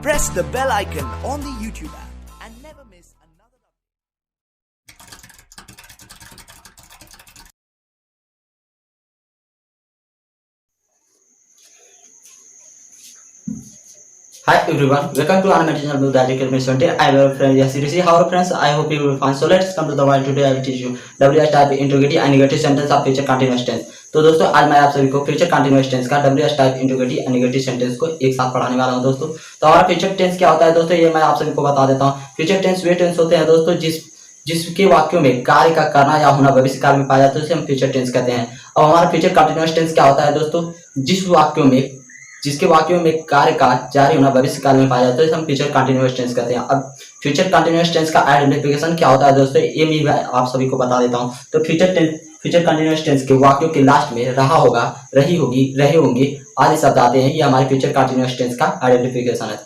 Press the bell icon on the YouTube app and never miss another. Hi everyone, welcome to Animation Channel Daji Academy 20. I am your friend Yasir. See how friends, I hope you will find. So let's come to the point. Today I will teach you WH type interrogative and negative sentence of future continuous tense. तो दोस्तों आज मैं आप सभी को future continuous tense का WH type interrogative and negative sentence को एक साथ पढ़ाने वाला हूं दोस्तों। तो हमारा फ्यूचर टेंस क्या होता है दोस्तों, ये मैं आप सभी को बता देता हूं। फ्यूचर टेंस वे टेंस होते हैं दोस्तों जिसके वाक्यों में कार्य का करना या होना भविष्य काल में पाया जाता है, उसे हम फ्यूचर टेंस कहते हैं। अब हमारा फ्यूचर कंटीन्यूअस टेंस क्या होता है दोस्तों, जिसके वाक्यों में कार्य का जारी होना भविष्य काल में पाया जाता है, हम फ्यूचर कंटीन्यूअस टेंस कहते हैं। अब फ्यूचर कंटीन्यूअस टेंस का आइडेंटिफिकेशन क्या होता है दोस्तों, ये भी मैं आप सभी को बता देता हूं। तो फ्यूचर कंटीन्यूअस टेंस के वाक्यों के लास्ट में रहा होगा, रही होगी, रहे होंगे आदि शब्द आते हैं। ये हमारे फ्यूचर कंटीन्यूअस टेंस का आइडेंटिफिकेशन है।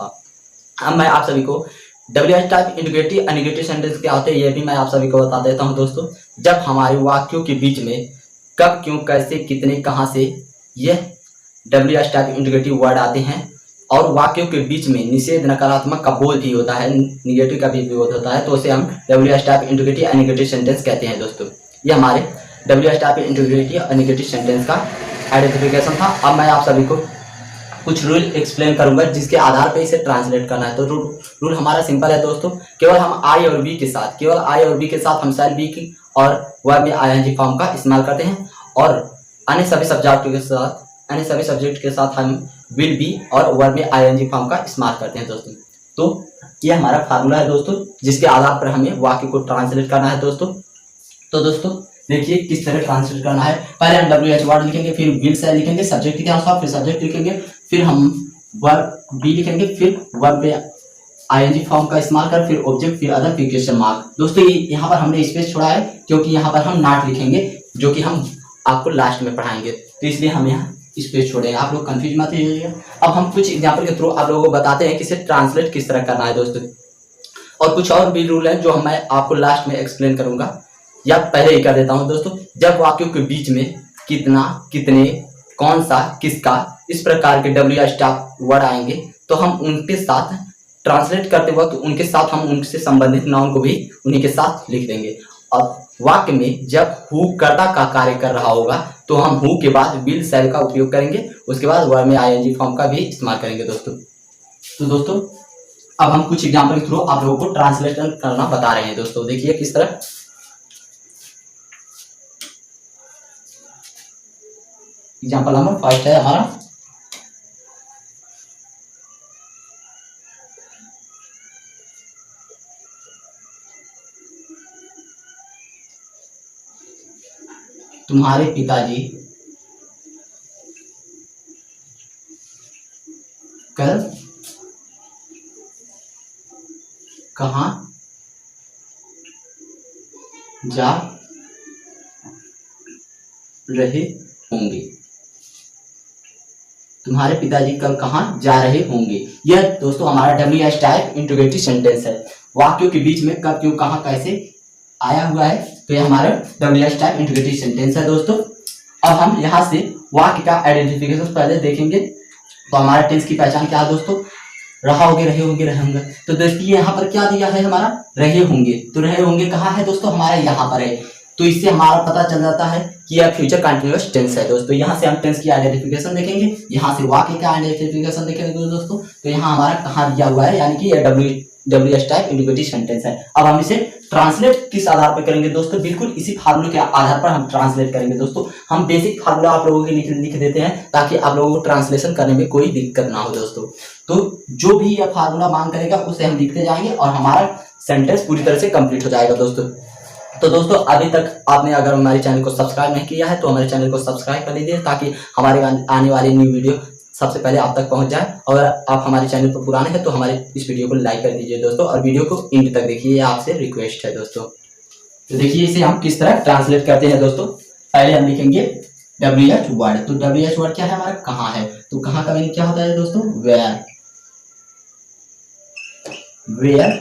अब मैं आप सभी को WH type integrative and negative sentence क्या होते हैं ये भी मैं आप सभी को बता देता हूं दोस्तों। जब हमारे वाक्यों के बीच में कब, क्यों, कैसे, कितने, कहां से यह WH टाइप इंटीग्रेटिव वर्ड आते हैं और वाक्यों के बीच में निषेध, नकारात्मक का बोध भी होता है, निगेटिव का भी बोध होता है, तो उसे हम WH type integrative and negative sentence कहते हैं दोस्तों। ये हमारे WH type integrative and negative sentence का आइडेंटिफिकेशन था। अब मैं आप सभी को कुछ रूल एक्सप्लेन करूंगा जिसके आधार पर इसे ट्रांसलेट करना है। तो रूल हमारा सिंपल है दोस्तों, केवल हम आई और बी के साथ हम शैल बी की और वर्ब में ING फॉर्म का इस्तेमाल करते हैं और अन्य सभी सब्जेक्ट के साथ हम विल बी और वर्ब में ING फॉर्म का इस्तेमाल करते हैं दोस्तों। तो ये हमारा फार्मूला है दोस्तों, जिसके आधार पर हमें वाक्य को ट्रांसलेट करना है दोस्तों। तो दोस्तों देखिए किस तरह ट्रांसलेट करना है। पहले हम WH वर्ड लिखेंगे, फिर विल शैल लिखेंगे सब्जेक्ट के अनुसार, फिर सब्जेक्ट लिखेंगे, फिर हम वर्ब बी लिखेंगे, फिर वर्ब में ING फॉर्म का इस्तेमाल कर, फिर ऑब्जेक्ट, फिर अदर, फिर क्वेश्चन मार्क। दोस्तों यहाँ पर हमने स्पेस छोड़ा है क्योंकि यहाँ पर हम नॉट लिखेंगे जो कि हम आपको लास्ट में पढ़ाएंगे, तो इसलिए हम यहाँ स्पेस छोड़ेंगे। आप लोग कंफ्यूज मत होइएगा। अब हम कुछ एग्जाम्पल के थ्रू आप लोगों को बताते हैं कि इसे ट्रांसलेट किस तरह करना है दोस्तों। और कुछ और भी रूल है जो मैं आपको लास्ट में एक्सप्लेन करूंगा या पहले ही कर देता हूं दोस्तों। जब वाक्यों के बीच में कितना, कितने, कौन सा, किसका, इस प्रकार के WH टाइप वर्ड आएंगे तो हम उनके साथ ट्रांसलेट करते वक्त उनके साथ हम उनसे संबंधित नाउन को भी उन्हीं के साथ लिख देंगे। और वाक्य में जब हु कर्ता का कार्य कर रहा होगा तो हम हु के बाद विल शैल का उपयोग करेंगे, उसके बाद वर्ब में ING फॉर्म का भी इस्तेमाल करेंगे दोस्तों। तो दोस्तों अब हम कुछ एग्जाम्पल के थ्रू आप लोगों को ट्रांसलेशन करना बता रहे हैं दोस्तों। देखिए किस तरह। एग्जाम्पल नंबर 5 है हमारा, तुम्हारे पिताजी कल कहाँ जा रहे होंगे। तुम्हारे पिताजी कल कहाँ जा रहे होंगे, यह दोस्तों हमारा WH टाइप इंट्रोगेटिव सेंटेंस है। वाक्यों के बीच में कब, क्यों, कहाँ, कैसे आया हुआ है, तो ये हमारा WH टाइप इंट्रोगेटिव सेंटेंस है दोस्तों। अब हम यहाँ से वाक्य का आइडेंटिफिकेशन पहले देखेंगे। तो हमारा टेंस की पहचान क्या है दोस्तों, रहा होंगे, रहे होंगे, रहे होंगे। तो देखिए यहाँ पर क्या दिया है हमारा, रहे होंगे। तो रहे होंगे कहाँ है दोस्तों, हमारा यहाँ पर है। तो इससे हमारा पता चल जाता है कि यह फ्यूचर कंटीन्यूअस टेंस है दोस्तों। यहाँ से हम टेंस की आइडेंटिफिकेशन देखेंगे, यहाँ से वाक्य का आइडेंटिफिकेशन देखेंगे दोस्तों। तो यहाँ हमारा कहाँ दिया हुआ है, यानी कि यह WH टाइप इंटीग्रेटिव सेंटेंस है। अब हम इसे ट्रांसलेट किस आधार पर करेंगे दोस्तों, बिल्कुल इसी फार्मूले के आधार पर हम ट्रांसलेट करेंगे दोस्तों। हम बेसिक फार्मूला आप लोगों के लिख देते हैं ताकि आप लोगों को ट्रांसलेशन करने में कोई दिक्कत ना हो दोस्तों। तो जो भी यह फार्मूला मांग करेगा उसे हम लिखते जाएंगे और हमारा सेंटेंस पूरी तरह से कंप्लीट हो जाएगा दोस्तों। तो दोस्तों अभी तक आपने अगर हमारे चैनल को सब्सक्राइब नहीं किया है तो हमारे चैनल को सब्सक्राइब कर लीजिए ताकि हमारे आने वाली न्यू वीडियो सबसे पहले आप तक पहुंच जाए। और आप हमारे चैनल पर पुराने हैं तो हमारे इस वीडियो को लाइक कर दीजिए दोस्तों और वीडियो को एंड तक देखिए, आपसे रिक्वेस्ट है दोस्तों। तो देखिए इसे हम किस तरह ट्रांसलेट करते हैं दोस्तों। पहले हम लिखेंगे WH वर्ड। तो WH वर्ड क्या है हमारा, कहाँ है। तो कहाँ का मीनिंग क्या होता है दोस्तों, वेयर।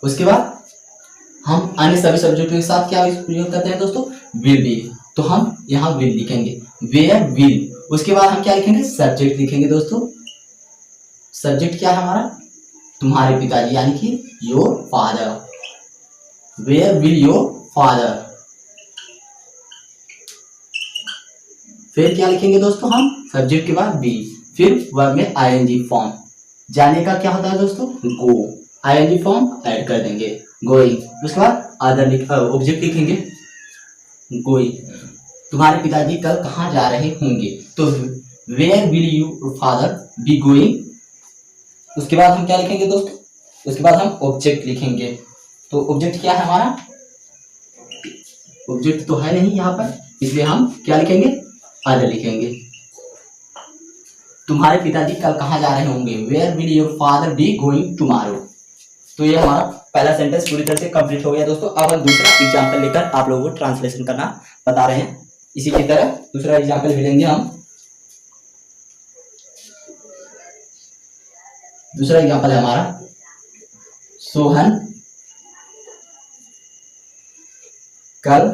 उसके बाद हम अन्य सभी सब्जेक्टों के साथ क्या प्रयोग करते हैं दोस्तों, विल बी। तो हम यहाँ विल लिखेंगे, वेयर विल। उसके बाद हम क्या लिखेंगे, सब्जेक्ट लिखेंगे दोस्तों। सब्जेक्ट क्या है हमारा, तुम्हारे पिताजी, यानी कि your father. Where will your father. फिर क्या लिखेंगे दोस्तों हम, सब्जेक्ट के बाद बी, फिर वर्ब में आईएनजी फॉर्म। जाने का क्या होता है दोस्तों, गो, आईएनजी फॉर्म ऐड कर देंगे, गोइंग। उसके बाद अदर ऑब्जेक्ट लिखेंगे, गोइंग। तुम्हारे पिताजी कल कहाँ जा रहे होंगे, तो where will you father be going. उसके बाद हम क्या लिखेंगे दोस्तों, उसके बाद हम ऑब्जेक्ट लिखेंगे। तो ऑब्जेक्ट क्या है हमारा, ऑब्जेक्ट तो है नहीं यहाँ पर, इसलिए हम क्या लिखेंगे, अदर लिखेंगे। तुम्हारे पिताजी कल कहाँ जा रहे होंगे, where will your father be going tomorrow. तो ये हमारा पहला सेंटेंस पूरी तरह से कंप्लीट हो गया दोस्तों। अब हम दूसरा एग्जांपल लेकर आप लोगों को ट्रांसलेशन करना बता रहे हैं। इसी की तरह दूसरा एग्जांपल भी लेंगे हम। दूसरा एग्जांपल है हमारा, सोहन कल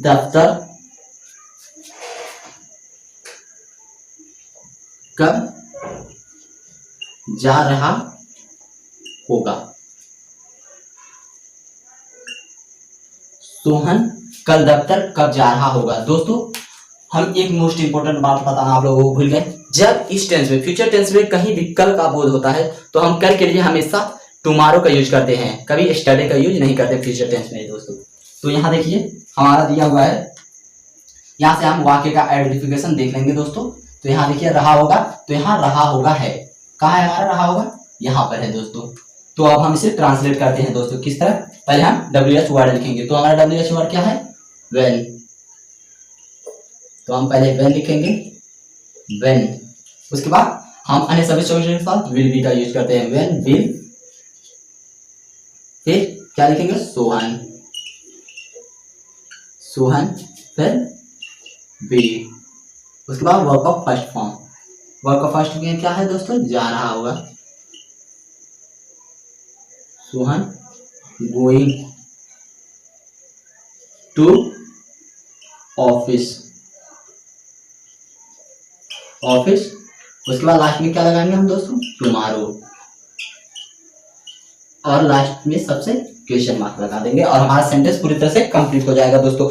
दफ्तर कब जा रहा होगा। सोहन कल दफ्तर कब जा रहा होगा। दोस्तों हम एक मोस्ट इंपोर्टेंट बात बताना आप लोगों को भूल गए। जब इस टेंस में, फ्यूचर टेंस में कहीं भी कल का बोध होता है तो हम कल के लिए हमेशा टुमारो का यूज करते हैं, कभी यस्टरडे का यूज नहीं करते फ्यूचर टेंस में दोस्तों। तो यहाँ देखिए हमारा दिया हुआ है, यहाँ से हम वाक्य का आइडेंटिफिकेशन देख लेंगे दोस्तों। तो यहाँ देखिए रहा होगा, तो यहाँ रहा होगा है, कहाँ है हमारा रहा होगा, यहाँ पर है दोस्तों। तो अब हम इसे ट्रांसलेट करते हैं दोस्तों, किस तरह, पहले हम WH वर्ड लिखेंगे। तो हमारा WH वर्ड क्या है, व्हेन। तो हम पहले व्हेन लिखेंगे, व्हेन। उसके बाद हम अन्य सभी सब्जेक्ट के साथ विल बी का यूज करते हैं, व्हेन विल। फिर क्या लिखेंगे, सोहन, सोहन, फिर बी। उसके बाद वर्ब का फर्स्ट फॉर्म, वर्ब का फर्स्ट फॉर्म क्या है दोस्तों, जा रहा होगा, Sohan going to office, office. उसके बाद लास्ट में क्या लगाएंगे हम दोस्तों, टुमारो, और लास्ट में सबसे क्वेश्चन मार्क लगा देंगे और हमारा सेंटेंस पूरी तरह से कंप्लीट हो जाएगा दोस्तों।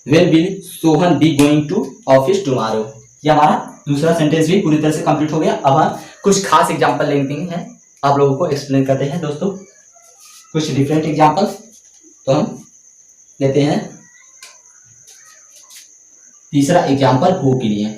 When will Sohan be going to office tomorrow. ये हमारा दूसरा सेंटेंस भी पूरी तरह से कंप्लीट हो गया। अब हम कुछ खास एग्जांपल लेते हैं, आप लोगों को एक्सप्लेन करते हैं दोस्तों कुछ डिफरेंट एग्जांपल्स। तो हम लेते हैं तीसरा एग्जांपल हु के लिए।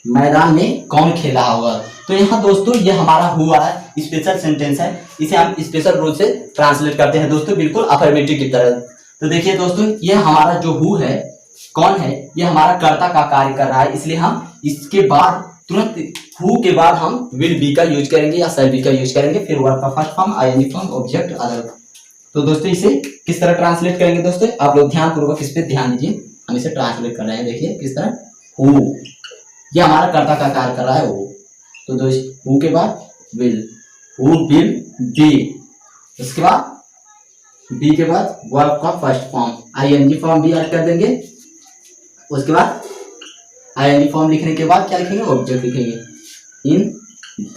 मैदान में कौन खेल रहा होगा। तो यहाँ दोस्तों ये हमारा हुआ है, स्पेशल सेंटेंस है, इसे हम स्पेशल रूल से ट्रांसलेट करते हैं दोस्तों, बिल्कुल अफर्मेटिव की तरह। तो देखिए दोस्तों ये हमारा जो हु है, कौन है, ये हमारा कर्ता का कार्य कर रहा है, इसलिए हम इसके बाद तुरंत हु के बाद हम विल बी का यूज करेंगे या शैल बी का यूज करेंगे, फिर वर्ब का first form, ING form, object, other. तो दोस्तों इसे किस तरह ट्रांसलेट करेंगे दोस्तों, आप लोग ध्यानपूर्वक इस पे ध्यान दीजिए। हम इसे ट्रांसलेट कर रहे हैं, देखिए किस तरह, हु, ये हमारा कर्ता का कार्य कर रहा है वो। तो दोस्तों हु के बाद विल, हु विल बी। उसके बाद बी के बाद वर्ब का फर्स्ट फॉर्म, आईएनजी फॉर्म भी ऐड कर देंगे। उसके बाद आईएनजी फॉर्म लिखने के बाद क्या लिखेंगे, ऑब्जेक्ट लिखेंगे, इन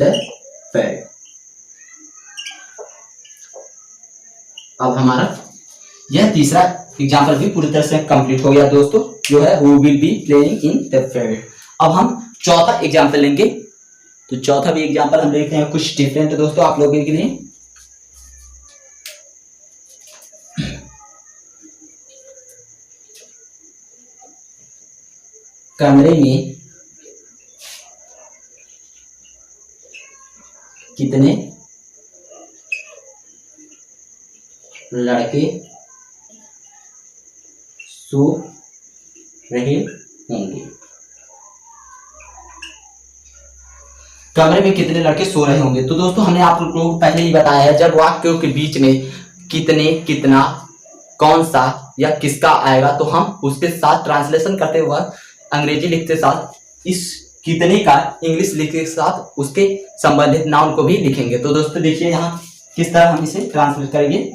द फैक्ट। अब हमारा यह तीसरा एग्जाम्पल भी पूरी तरह से कंप्लीट हो गया दोस्तों, जो है who will be playing in the field. अब हम चौथा एग्जाम्पल लेंगे। तो चौथा भी एग्जाम्पल हम लेते हैं कुछ डिफरेंट दोस्तों आप लोगों के लिए। कमरे में कितने लड़के सो रहे होंगे। कमरे में कितने लड़के सो रहे होंगे। तो दोस्तों हमने आप लोगों को पहले ही बताया है, जब वाक्यों के बीच में कितने, कितना, कौन सा या किसका आएगा तो हम उसके साथ ट्रांसलेशन करते हुए अंग्रेजी लिखते साथ इस कितने का इंग्लिश लिखने के साथ उसके संबंधित नाउन को भी लिखेंगे। तो दोस्तों देखिए यहाँ किस तरह हम इसे ट्रांसलेट करेंगे।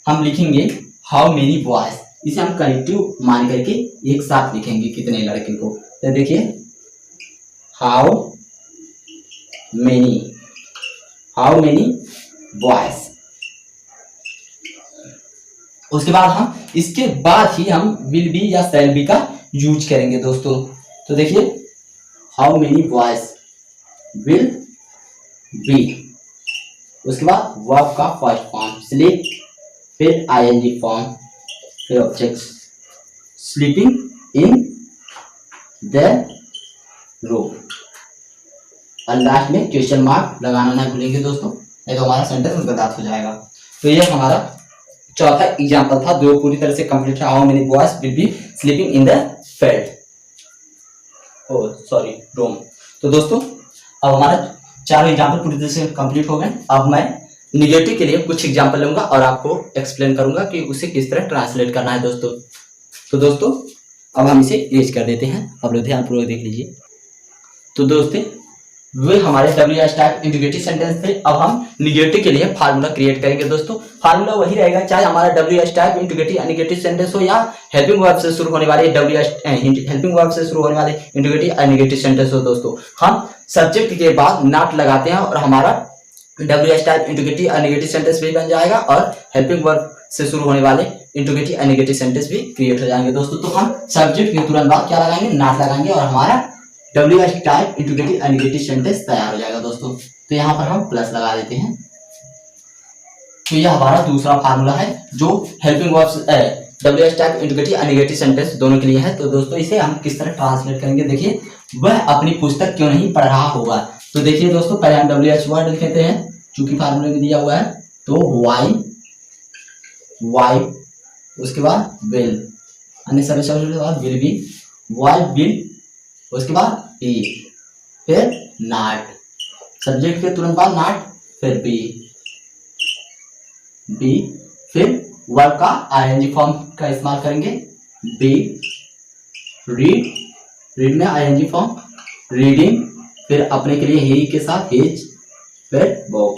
हम लिखेंगे हाउ मेनी बॉयज, इसे हम कनेक्टिव मान करके एक साथ लिखेंगे कितने लड़के को। तो देखिए हाउ मेनी बॉयज। उसके बाद हम इसके बाद ही हम विल बी या शैल बी का यूज करेंगे दोस्तों। तो देखिए how many boys will be, उसके बाद वर्ब का फर्स्ट फॉर्म स्लीप, फिर आईएनजी फॉर्म, फिर object sleeping in the room, और लास्ट में क्वेश्चन मार्क लगाना ना भूलेंगे दोस्तों, नहीं तो हमारा सेंटेंस गलत हो जाएगा। तो ये हमारा चौथा एग्जांपल था जो पूरी तरह से कंप्लीट है। How many boys will be sleeping in the field, room. तो दोस्तों अब हमारा 4 एग्जाम्पल पूरी तरह से कंप्लीट हो गए। अब मैं निगेटिव के लिए कुछ एग्जाम्पल लूंगा और आपको एक्सप्लेन करूंगा कि उसे किस तरह ट्रांसलेट करना है दोस्तों। तो दोस्तों अब हम इसे इरेज कर देते हैं, अब ध्यानपूर्वक देख लीजिए। तो दोस्तों वे हमारे WH टाइप इंटीग्रेटिव सेंटेंस थे। अब हम निगेटिव के लिए फार्मूला क्रिएट करेंगे दोस्तों। फार्मूला वही रहेगा चाहे हमारा WH टाइप इंटीग्रेटिव या नेगेटिव सेंटेंस हो या हेल्पिंग वर्ब से शुरू होने वाले हेल्पिंग वर्ब से शुरू होने वाले इंटीग्रेटिव या नेगेटिव सेंटेंस हो दोस्तों। हम सब्जेक्ट के बाद नॉट लगाते हैं और हमारा WH टाइप इंटीग्रेटिव या नेगेटिव सेंटेंस भी बन जाएगा और हेल्पिंग वर्ब से शुरू होने वाले इंटीग्रेटिव या नेगेटिव सेंटेंस भी क्रिएट हो जाएंगे दोस्तों। तो हम सब्जेक्ट के तुरंत बाद क्या लगाएंगे, नॉट लगाएंगे और हमारा WH टाइप इंटीग्रेटिव या नेगेटिव सेंटेंस तैयार हो जाएगा दोस्तों। तो यहाँ पर हम प्लस लगा देते हैं। तो यह हमारा दूसरा फार्मूला है जो helping verbs WH type integrative या नेगेटिव सेंटेंस दोनों के लिए है। तो दोस्तों इसे हम किस तरह ट्रांसलेट करेंगे, देखिए वह अपनी पुस्तक क्यों नहीं पढ़ रहा होगा। तो देखिए दोस्तों पहले हम WH वर्ड लिखते हैं चूंकि फार्मूले में दिया हुआ है। तो वाई उसके बाद विल, अन्य सभी शब्दों के बाद विल बी, वाई विल, उसके बाद बी, फिर नॉट, सब्जेक्ट के तुरंत बाद नॉट, फिर बी, फिर वर्ब का आईएनजी फॉर्म का इस्तेमाल करेंगे बी, रीड में आईएनजी फॉर्म, रीडिंग, फिर अपने के लिए ही के साथ हिज, फिर बुक,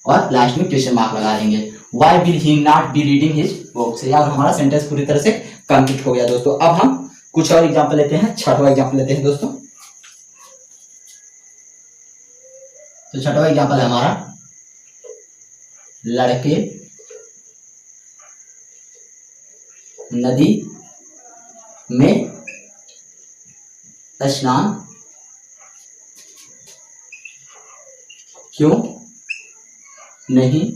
और लास्ट में क्वेश्चन मार्क लगा देंगे। Why will he not be reading his books? यार हमारा सेंटेंस पूरी तरह से कंप्लीट हो गया दोस्तों। अब हम कुछ और एग्जांपल लेते हैं, छठवां एग्जांपल लेते हैं दोस्तों। तो छठवां एग्जांपल है हमारा लड़के नदी में स्नान क्यों नहीं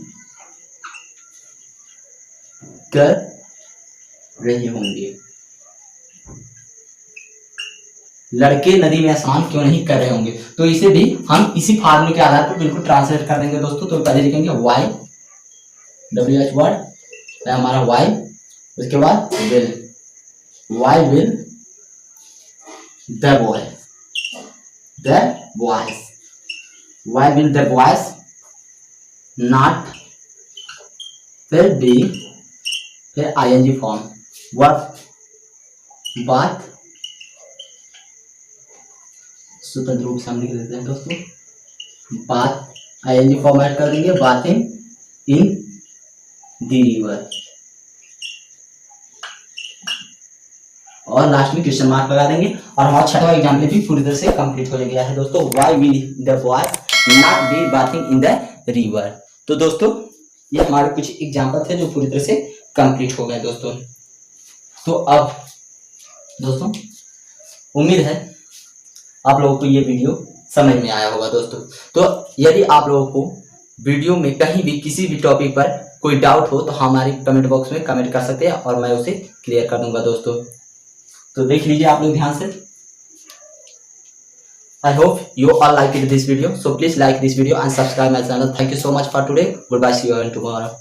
कर रही होंगे। लड़के नदी में स्नान क्यों नहीं कर रहे होंगे। तो इसे भी हम इसी फार्मूले के आधार पर बिल्कुल ट्रांसलेट कर देंगे दोस्तों। तो पहले लिखेंगे वाई, WH वर्ड हमारा वाई, उसके बाद will, why will the boys, why will the boys not, फिर बी, फिर आईएनजी फॉर्म, वर्ब बात, स्वतंत्र रूप से हम लिख देते हैं दोस्तों बात, आईएनजी फॉर्म ऐड कर देंगे, बाथिंग इन द रिवर, और लास्ट में क्वेश्चन मार्क लगा देंगे। और हमारा छठवां एग्जाम्पल भी पूरी तरह से कंप्लीट हो गया है दोस्तों। Why will the boys not be bathing in the river. तो दोस्तों ये हमारे कुछ एग्जाम्पल थे जो पूरी तरह से कंप्लीट हो गए दोस्तों। तो अब दोस्तों उम्मीद है आप लोगों को ये वीडियो समझ में आया होगा दोस्तों। तो यदि आप लोगों को वीडियो में कहीं भी किसी भी टॉपिक पर कोई डाउट हो तो हमारे कमेंट बॉक्स में कमेंट कर सकते हैं और मैं उसे क्लियर कर दूंगा दोस्तों। तो देख लीजिए आप लोग ध्यान से। I hope you all liked this video, so please like this video and subscribe my channel. Thank you so much for today. Goodbye, see you all tomorrow.